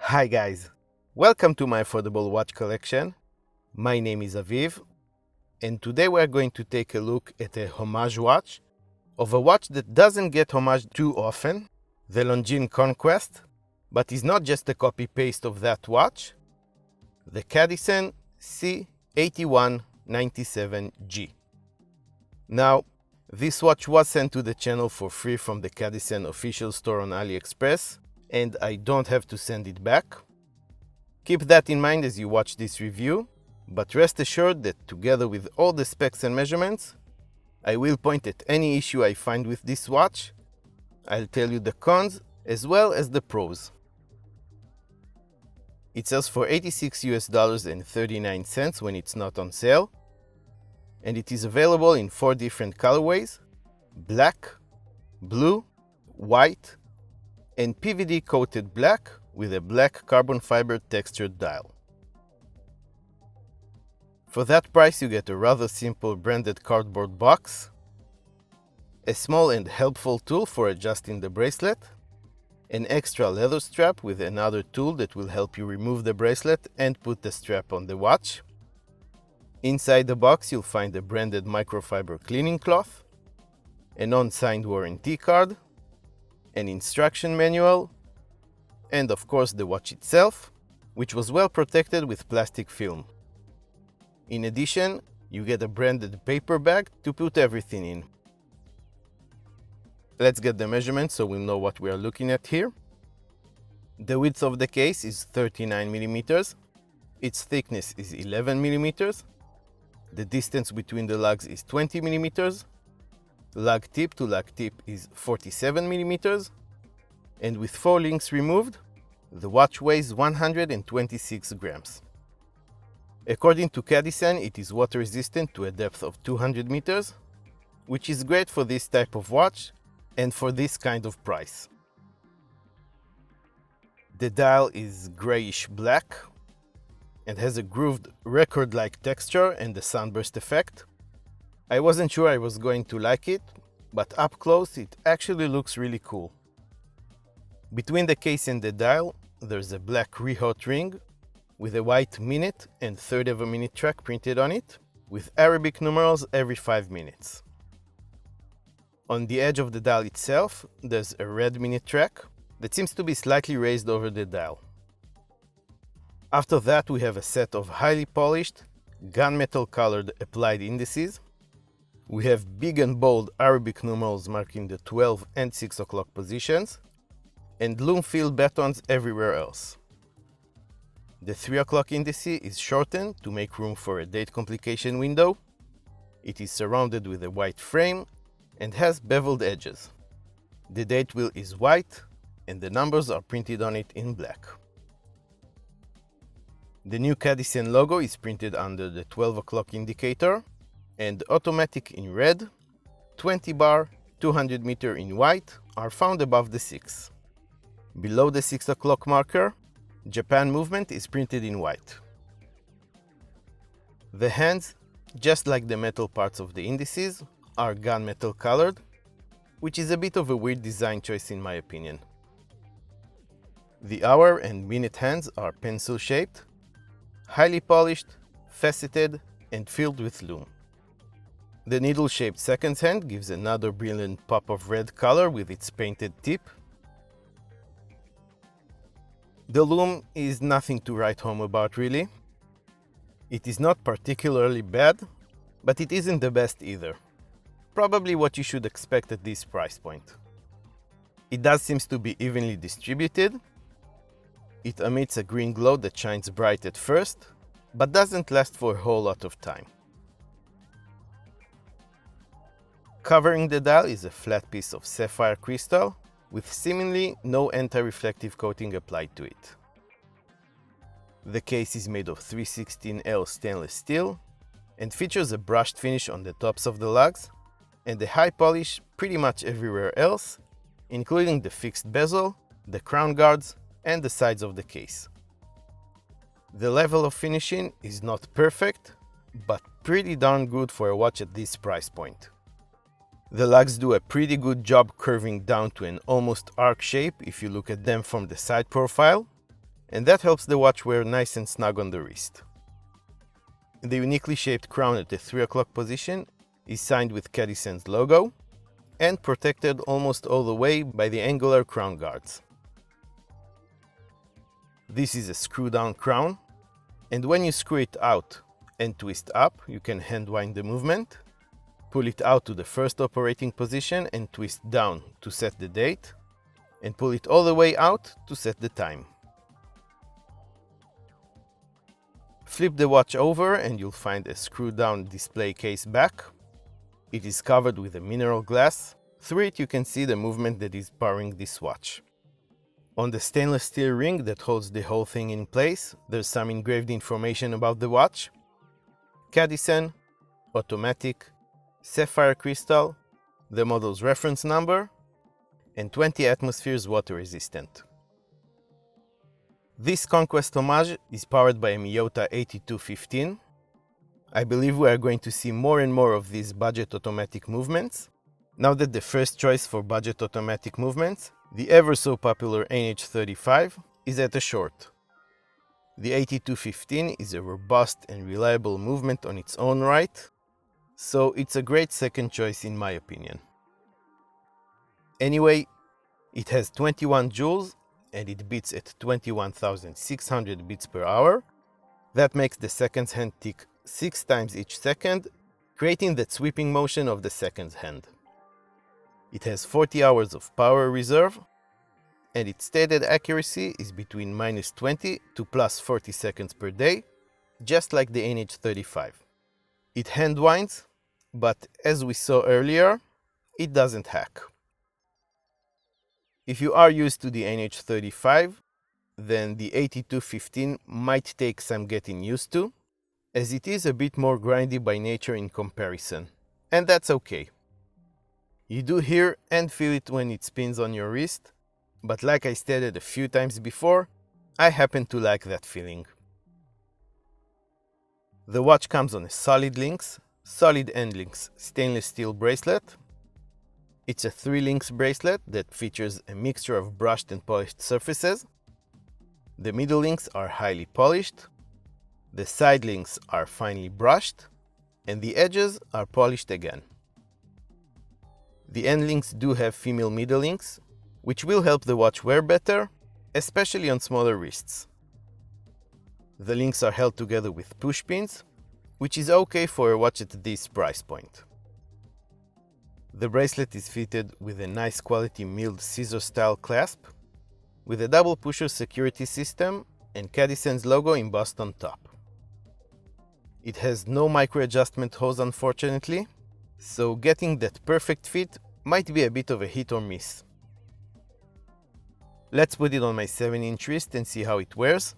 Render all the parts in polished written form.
Hi guys, welcome to my affordable watch collection. My name is Aviv, and today we are going to take a look at a Homage watch, of a watch that doesn't get homage too often, the Longines Conquest, but is not just a copy-paste of that watch, the Cadisen C-8197G. Now, this watch was sent to the channel for free from the Cadisen official store on AliExpress, and I don't have to send it back. Keep that in mind as you watch this review, but rest assured that together with all the specs and measurements, I will point at any issue I find with this watch. I'll tell you the cons as well as the pros. It sells for $86 when it's not on sale, and it is available in 4 different colorways: black, blue, white, and PVD coated black with a black carbon fiber textured dial. For that price you get a rather simple branded cardboard box, a small and helpful tool for adjusting the bracelet, an extra leather strap with another tool that will help you remove the bracelet and put the strap on the watch. Inside the box you'll find a branded microfiber cleaning cloth, a non-signed warranty card, an instruction manual, and of course the watch itself, which was well protected with plastic film. In addition, you get a branded paper bag to put everything in. Let's get the measurements so we'll know what we are looking at here. The width of the case is 39 mm, its thickness is 11 mm, the distance between the lugs is 20 mm, lug tip to lug tip is 47 mm, and with 4 links removed, the watch weighs 126 grams. According to Cadisen, it is water resistant to a depth of 200 meters, which is great for this type of watch and for this kind of price. The dial is grayish black and has a grooved record-like texture and a sunburst effect. I wasn't sure I was going to like it, but up close it actually looks really cool. Between the case and the dial, there's a black rehaut ring with a white minute and third of a minute track printed on it, with Arabic numerals every 5 minutes. On the edge of the dial itself, there's a red minute track that seems to be slightly raised over the dial. After that, we have a set of highly polished, gunmetal colored applied indices. We have big and bold Arabic numerals marking the 12 and 6 o'clock positions, and loom-filled batons everywhere else. The 3 o'clock indice is shortened to make room for a date complication window. It is surrounded with a white frame and has beveled edges. The date wheel is white and the numbers are printed on it in black. The new Cadisen logo is printed under the 12 o'clock indicator, and automatic in red, 20 bar, 200 meter in white are found above the 6. Below the 6 o'clock marker, Japan movement is printed in white. The hands, just like the metal parts of the indices, are gunmetal colored, which is a bit of a weird design choice in my opinion. The hour and minute hands are pencil shaped, highly polished, faceted, and filled with loom. The needle-shaped seconds hand gives another brilliant pop of red color with its painted tip. The loom is nothing to write home about really. It is not particularly bad, but it isn't the best either. Probably what you should expect at this price point. It does seem to be evenly distributed. It emits a green glow that shines bright at first, but doesn't last for a whole lot of time. Covering the dial is a flat piece of sapphire crystal with seemingly no anti-reflective coating applied to it. The case is made of 316L stainless steel and features a brushed finish on the tops of the lugs and a high polish pretty much everywhere else, including the fixed bezel, the crown guards, and the sides of the case. The level of finishing is not perfect, but pretty darn good for a watch at this price point. The lugs do a pretty good job curving down to an almost arc shape if you look at them from the side profile, and that helps the watch wear nice and snug on the wrist. The uniquely shaped crown at the 3 o'clock position is signed with Cadisen's logo and protected almost all the way by the angular crown guards. This is a screw-down crown, and when you screw it out and twist up, you can hand wind the movement, pull it out to the first operating position and twist down to set the date, and pull it all the way out to set the time. Flip the watch over and you'll find a screw-down display case back. It is covered with a mineral glass. Through it you can see the movement that is powering this watch. On the stainless steel ring that holds the whole thing in place, there's some engraved information about the watch. Cadisen, automatic, sapphire crystal, the model's reference number, and 20 atmospheres water resistant. This Conquest Homage is powered by a Miyota 8215. I believe we are going to see more and more of these budget automatic movements, now that the first choice for budget automatic movements, the ever so popular NH35, is at a short. The 8215 is a robust and reliable movement on its own right, so it's a great second choice in my opinion. Anyway, it has 21 joules and it beats at 21,600 beats per hour. That makes the seconds hand tick 6 times each second, creating that sweeping motion of the seconds hand. It has 40 hours of power reserve, and its stated accuracy is between -20 to +40 seconds per day, just like the NH35. It hand winds, but as we saw earlier, it doesn't hack. If you are used to the NH35, then the 8215 might take some getting used to, as it is a bit more grindy by nature in comparison, and that's okay. You do hear and feel it when it spins on your wrist, but like I stated a few times before, I happen to like that feeling. The watch comes on a solid end links stainless steel bracelet. It's a 3-links bracelet that features a mixture of brushed and polished surfaces. The middle links are highly polished, the side links are finely brushed, and the edges are polished again. The end links do have female middle links, which will help the watch wear better, especially on smaller wrists. The links are held together with push pins, which is okay for a watch at this price point. The bracelet is fitted with a nice quality milled scissor style clasp, with a double pusher security system and Cadisen's logo embossed on top. It has no micro adjustment hose unfortunately, so getting that perfect fit might be a bit of a hit or miss. Let's put it on my 7-inch wrist and see how it wears.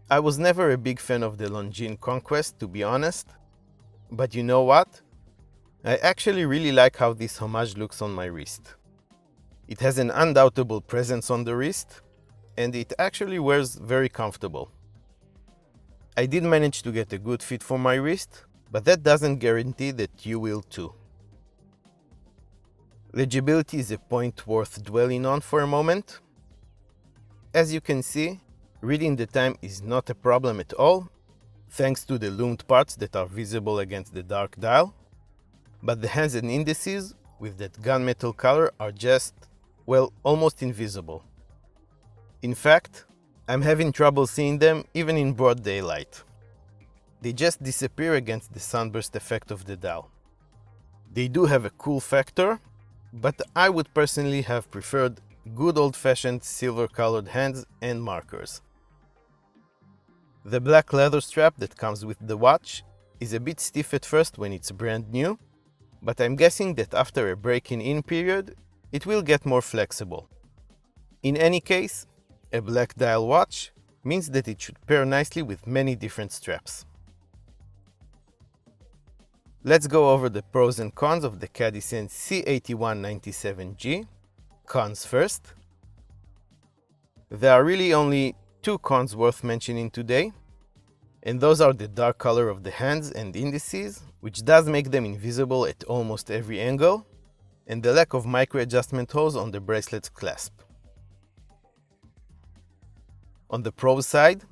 I was never a big fan of the Longines Conquest, to be honest, but you know what? I actually really like how this Homage looks on my wrist. It has an undoubtable presence on the wrist, and it actually wears very comfortable. I did manage to get a good fit for my wrist, but that doesn't guarantee that you will too. Legibility is a point worth dwelling on for a moment. As you can see, reading the time is not a problem at all, thanks to the loomed parts that are visible against the dark dial, but the hands and indices with that gunmetal color are just, well, almost invisible. In fact, I'm having trouble seeing them even in broad daylight. They just disappear against the sunburst effect of the dial. They do have a cool factor, but I would personally have preferred good old-fashioned silver-colored hands and markers. The black leather strap that comes with the watch is a bit stiff at first when it's brand new, but I'm guessing that after a breaking-in period, it will get more flexible. In any case, a black dial watch means that it should pair nicely with many different straps. Let's go over the pros and cons of the Cadisen C-8197G. Cons first. There are really only 2 cons worth mentioning today, and those are the dark color of the hands and indices, which does make them invisible at almost every angle, and the lack of micro adjustment hose on the bracelet's clasp. On the pro side,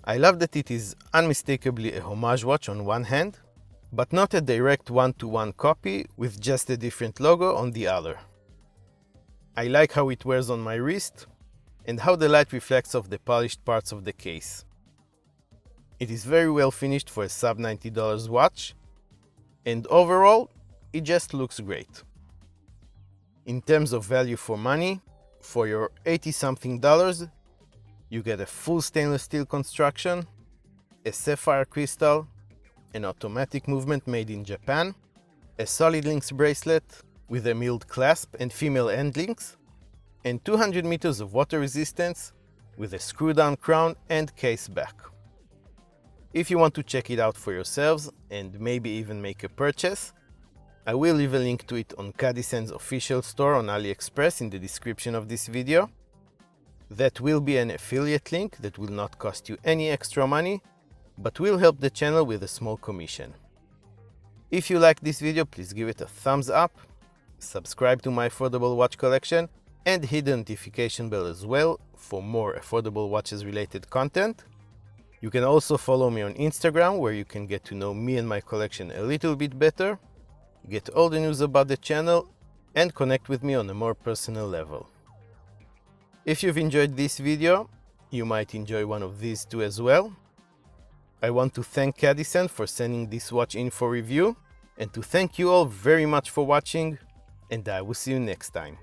I love that it is unmistakably a Homage watch on one hand, but not a direct one-to-one copy with just a different logo on the other. I like how it wears on my wrist and how the light reflects off the polished parts of the case. It is very well finished for a sub $90 watch, and overall, it just looks great. In terms of value for money, for your $80-something, you get a full stainless steel construction, a sapphire crystal, an automatic movement made in Japan, a solid links bracelet with a milled clasp and female end links, and 200 meters of water resistance with a screw-down crown and case back. If you want to check it out for yourselves and maybe even make a purchase, I will leave a link to it on Cadisen's official store on AliExpress in the description of this video. That will be an affiliate link that will not cost you any extra money, but will help the channel with a small commission. If you like this video, please give it a thumbs up, subscribe to my affordable watch collection, and hit the notification bell as well for more affordable watches related content. You can also follow me on Instagram, where you can get to know me and my collection a little bit better, get all the news about the channel, and connect with me on a more personal level. If you've enjoyed this video, you might enjoy one of these two as well. I want to thank Cadisen for sending this watch in for review, and to thank you all very much for watching, and I will see you next time.